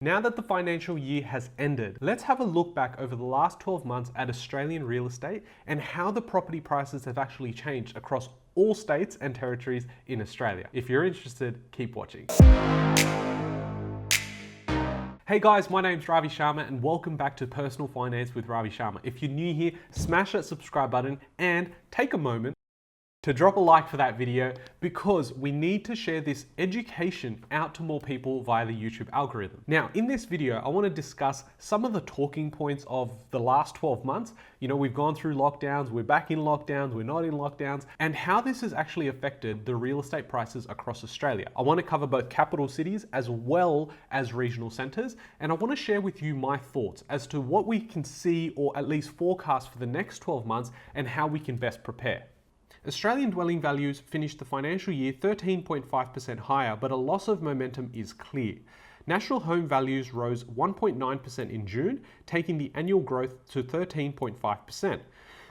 Now that the financial year has ended, let's have a look back over the last 12 months at Australian real estate and how the property prices have actually changed across all states and territories in Australia. If you're interested, keep watching. Hey guys, my name's Ravi Sharma and welcome back to Personal Finance with Ravi Sharma. If you're new here, smash that subscribe button and take a moment to drop a like for that video because we need to share this education out to more people via the YouTube algorithm. Now, in this video, I want to discuss some of the talking points of the last 12 months. You know, we've gone through lockdowns, we're back in lockdowns, we're not in lockdowns, and how this has actually affected the real estate prices across Australia. I want to cover both capital cities as well as regional centres, and I want to share with you my thoughts as to what we can see or at least forecast for the next 12 months and how we can best prepare. Australian dwelling values finished the financial year 13.5% higher, but a loss of momentum is clear. National home values rose 1.9% in June, taking the annual growth to 13.5%.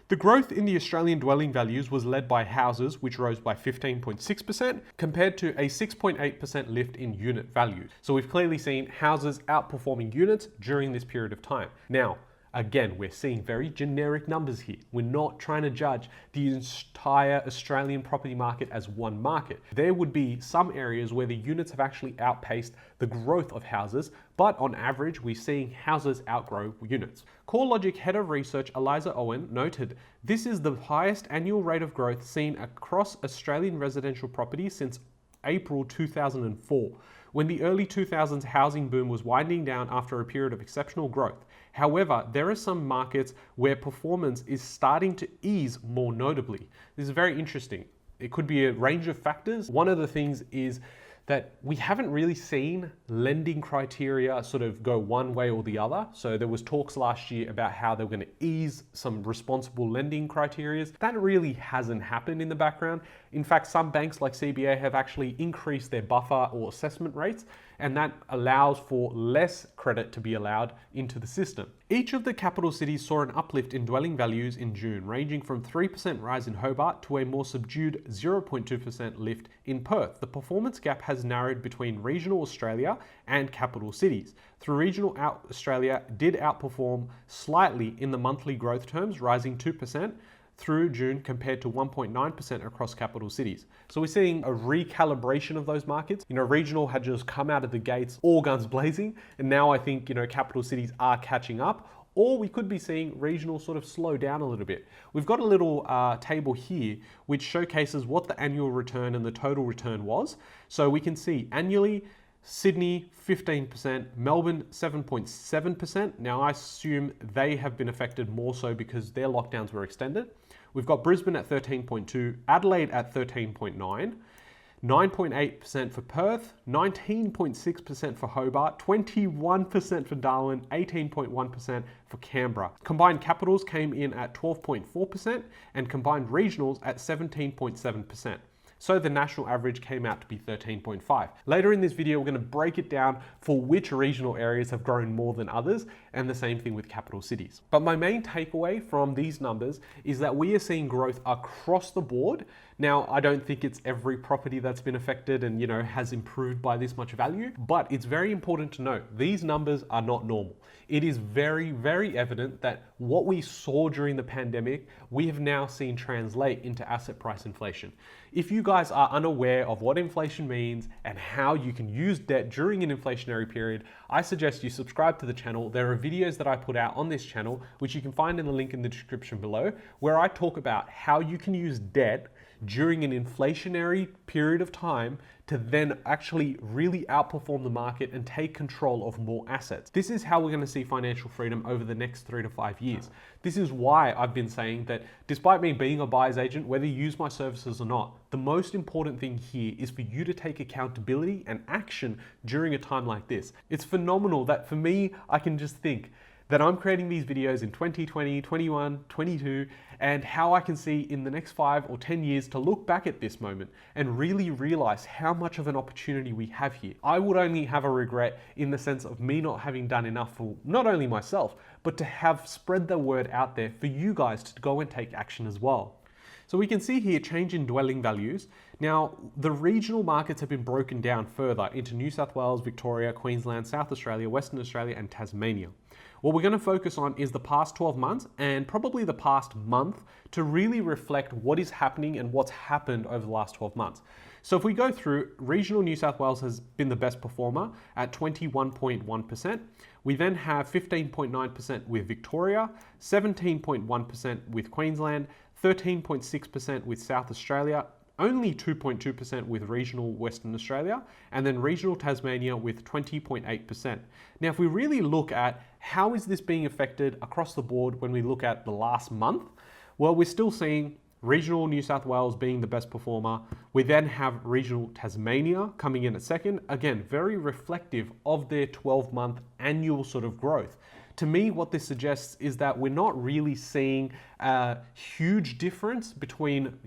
The growth in the Australian dwelling values was led by houses, which rose by 15.6%, compared to a 6.8% lift in unit values. So we've clearly seen houses outperforming units during this period of time. Now, again, we're seeing very generic numbers here. We're not trying to judge the entire Australian property market as one market. There would be some areas where the units have actually outpaced the growth of houses, but on average, we're seeing houses outgrow units. Corelogic head of research Eliza Owen noted, "This is the highest annual rate of growth seen across Australian residential property since April 2004. When the early 2000s housing boom was winding down after a period of exceptional growth. However, there are some markets where performance is starting to ease more notably." This is very interesting. It could be a range of factors. One of the things is that we haven't really seen lending criteria sort of go one way or the other. So there was talks last year about how they were going to ease some responsible lending criteria. That really hasn't happened in the background. In fact, some banks like CBA have actually increased their buffer or assessment rates, and that allows for less credit to be allowed into the system. Each of the capital cities saw an uplift in dwelling values in June, ranging from 3% rise in Hobart to a more subdued 0.2% lift in Perth. The performance gap has narrowed between regional Australia and capital cities. Through regional Australia did outperform slightly in the monthly growth terms, rising 2% through June compared to 1.9% across capital cities. So we're seeing a recalibration of those markets. You know, regional had just come out of the gates, all guns blazing, and now I think, you know, capital cities are catching up, or we could be seeing regional sort of slow down a little bit. We've got a little table here which showcases what the annual return and the total return was. So we can see annually, Sydney 15%, Melbourne 7.7%. Now I assume they have been affected more so because their lockdowns were extended. We've got Brisbane at 13.2, Adelaide at 13.9, 9.8% for Perth, 19.6% for Hobart, 21% for Darwin, 18.1% for Canberra. Combined capitals came in at 12.4% and combined regionals at 17.7%. So the national average came out to be 13.5. Later in this video, we're going to break it down for which regional areas have grown more than others, and the same thing with capital cities. But my main takeaway from these numbers is that we are seeing growth across the board. Now, I don't think it's every property that's been affected and, you know, has improved by this much value, but it's very important to note these numbers are not normal. It is very, very evident that what we saw during the pandemic, we have now seen translate into asset price inflation. If you guys are unaware of what inflation means and how you can use debt during an inflationary period, I suggest you subscribe to the channel. There are videos that I put out on this channel, which you can find in the link in the description below, where I talk about how you can use debt during an inflationary period of time to then actually really outperform the market and take control of more assets. This is how we're going to see financial freedom over the next 3 to 5 years. This is why I've been saying that despite me being a buyer's agent, whether you use my services or not, the most important thing here is for you to take accountability and action during a time like this. It's phenomenal that for me, I can just think that I'm creating these videos in 2020, 21, 22, and how I can see in the next 5 or 10 years to look back at this moment and really realize how much of an opportunity we have here. I would only have a regret in the sense of me not having done enough for not only myself, but to have spread the word out there for you guys to go and take action as well. So we can see here change in dwelling values. Now, the regional markets have been broken down further into New South Wales, Victoria, Queensland, South Australia, Western Australia, and Tasmania. What we're going to focus on is the past 12 months and probably the past month to really reflect what is happening and what's happened over the last 12 months. So if we go through, regional New South Wales has been the best performer at 21.1%. We then have 15.9% with Victoria, 17.1% with Queensland, 13.6% with South Australia, only 2.2% with regional Western Australia, and then regional Tasmania with 20.8%. Now, if we really look at how is this being affected across the board when we look at the last month, well, we're still seeing regional New South Wales being the best performer. We then have regional Tasmania coming in at second. Again, very reflective of their 12-month annual sort of growth. To me, what this suggests is that we're not really seeing a huge difference between,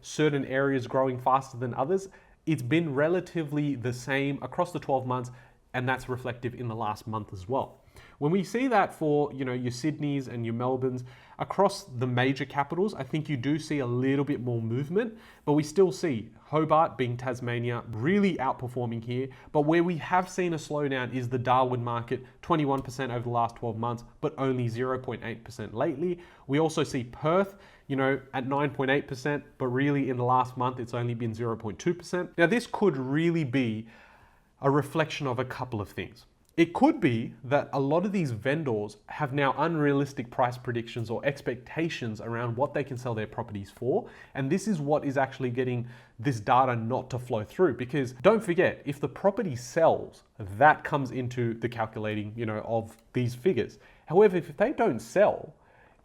certain areas growing faster than others. It's been relatively the same across the 12 months, and that's reflective in the last month as well. When we see that for, your Sydneys and your Melbournes, across the major capitals, I think you do see a little bit more movement, but we still see Hobart being Tasmania really outperforming here. But where we have seen a slowdown is the Darwin market, 21% over the last 12 months, but only 0.8% lately. We also see Perth, at 9.8%, but really in the last month, it's only been 0.2%. Now, this could really be a reflection of a couple of things. It could be that a lot of these vendors have now unrealistic price predictions or expectations around what they can sell their properties for. And this is what is actually getting this data not to flow through. Because don't forget, if the property sells, that comes into the calculating, of these figures. However, if they don't sell,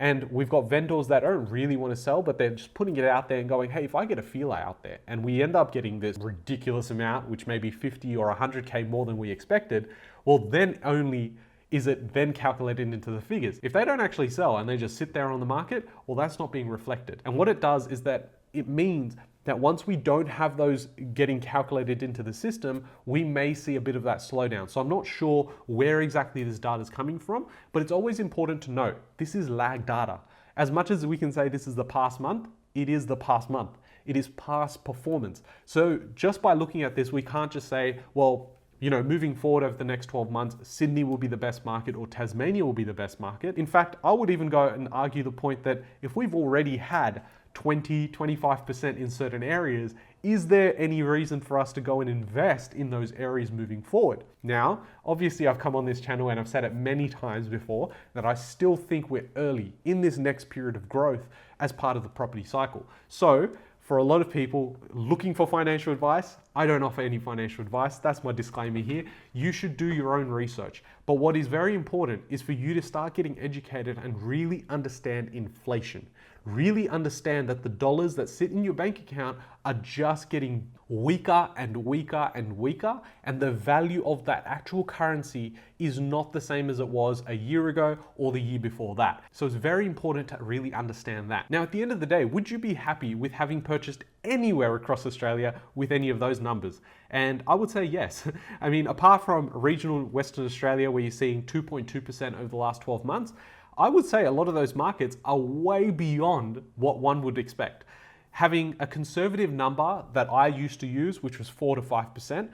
and we've got vendors that don't really want to sell, but they're just putting it out there and going, hey, if I get a feeler out there and we end up getting this ridiculous amount, which may be 50 or 100K more than we expected, well, then only is it then calculated into the figures. If they don't actually sell and they just sit there on the market, well, that's not being reflected. And what it does is that it means that once we don't have those getting calculated into the system, we may see a bit of that slowdown. So I'm not sure where exactly this data is coming from, but it's always important to note this is lag data. As much as we can say this is the past month, it is the past month. It is past performance. So just by looking at this, we can't just say, well, moving forward over the next 12 months, Sydney will be the best market or Tasmania will be the best market. In fact, I would even go and argue the point that if we've already had 20-25% in certain areas, is there any reason for us to go and invest in those areas moving forward? Now, obviously I've come on this channel and I've said it many times before that I still think we're early in this next period of growth as part of the property cycle. So for a lot of people looking for financial advice, I don't offer any financial advice. That's my disclaimer here. You should do your own research. But what is very important is for you to start getting educated and really understand inflation. Really understand that the dollars that sit in your bank account are just getting weaker and weaker and weaker, and the value of that actual currency is not the same as it was a year ago or the year before that. So it's very important to really understand that. Now, at the end of the day, would you be happy with having purchased anywhere across Australia with any of those numbers? And I would say yes. I mean, apart from regional Western Australia, where you're seeing 2.2% over the last 12 months, I would say a lot of those markets are way beyond what one would expect. Having a conservative number that I used to use, which was 4 to 5%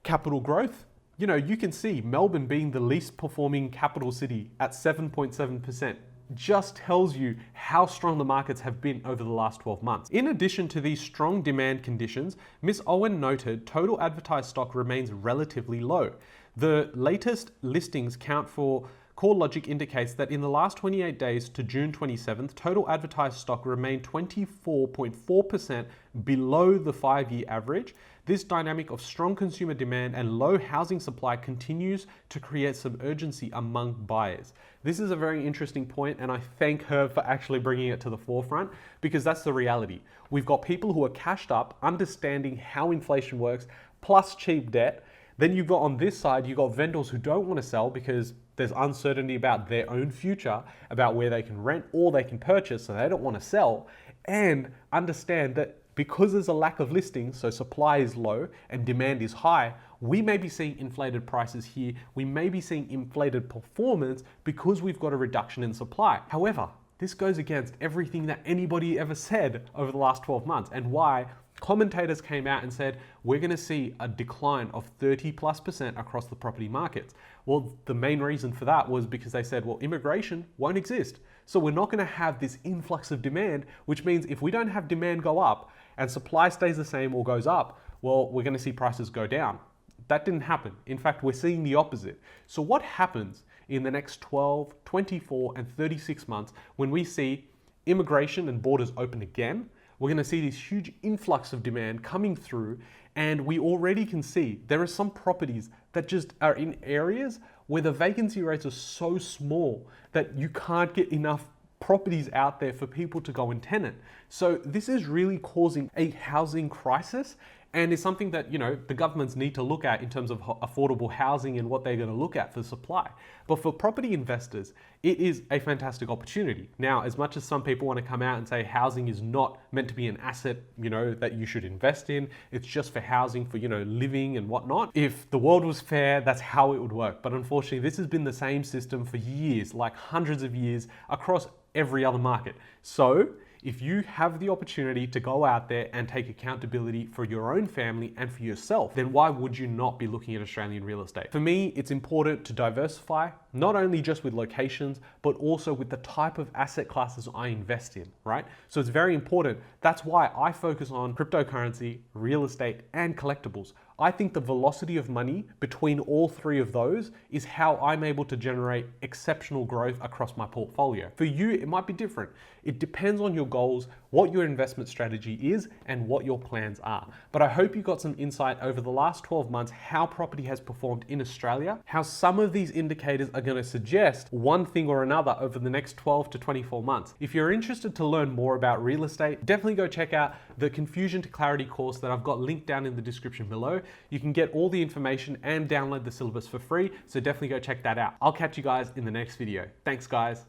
capital growth, you can see Melbourne being the least performing capital city at 7.7%. Just tells you how strong the markets have been over the last 12 months. In addition to these strong demand conditions, Ms. Owen noted total advertised stock remains relatively low. The latest listings count for Corelogic indicates that in the last 28 days to June 27th, total advertised stock remained 24.4% below the 5-year average. This dynamic of strong consumer demand and low housing supply continues to create some urgency among buyers. This is a very interesting point, and I thank her for actually bringing it to the forefront, because that's the reality. We've got people who are cashed up, understanding how inflation works, plus cheap debt. Then you've got on this side, you've got vendors who don't want to sell because there's uncertainty about their own future, about where they can rent or they can purchase, so they don't want to sell. And understand that because there's a lack of listings, so supply is low and demand is high, we may be seeing inflated prices here. We may be seeing inflated performance because we've got a reduction in supply. However, this goes against everything that anybody ever said over the last 12 months, and why commentators came out and said, we're going to see a decline of 30+% across the property markets. Well, the main reason for that was because they said, well, immigration won't exist. So we're not going to have this influx of demand, which means if we don't have demand go up and supply stays the same or goes up, well, we're going to see prices go down. That didn't happen. In fact, we're seeing the opposite. So what happens in the next 12, 24, and 36 months when we see immigration and borders open again? We're going to see this huge influx of demand coming through, and we already can see there are some properties that just are in areas where the vacancy rates are so small that you can't get enough properties out there for people to go and tenant. So this is really causing a housing crisis, and it's something that, the governments need to look at in terms of affordable housing and what they're going to look at for supply. But for property investors, it is a fantastic opportunity. Now, as much as some people want to come out and say housing is not meant to be an asset, that you should invest in, it's just for housing, for, living and whatnot. If the world was fair, that's how it would work. But unfortunately, this has been the same system for years, like hundreds of years across every other market. So if you have the opportunity to go out there and take accountability for your own family and for yourself, then why would you not be looking at Australian real estate? For me, it's important to diversify, not only just with locations, but also with the type of asset classes I invest in, right? So it's very important. That's why I focus on cryptocurrency, real estate, and collectibles. I think the velocity of money between all three of those is how I'm able to generate exceptional growth across my portfolio. For you, it might be different. It depends on your goals, what your investment strategy is, and what your plans are. But I hope you got some insight over the last 12 months how property has performed in Australia, how some of these indicators are going to suggest one thing or another over the next 12 to 24 months. If you're interested to learn more about real estate, definitely go check out the Confusion to Clarity course that I've got linked down in the description below. You can get all the information and download the syllabus for free, so definitely go check that out. I'll catch you guys in the next video. Thanks, guys.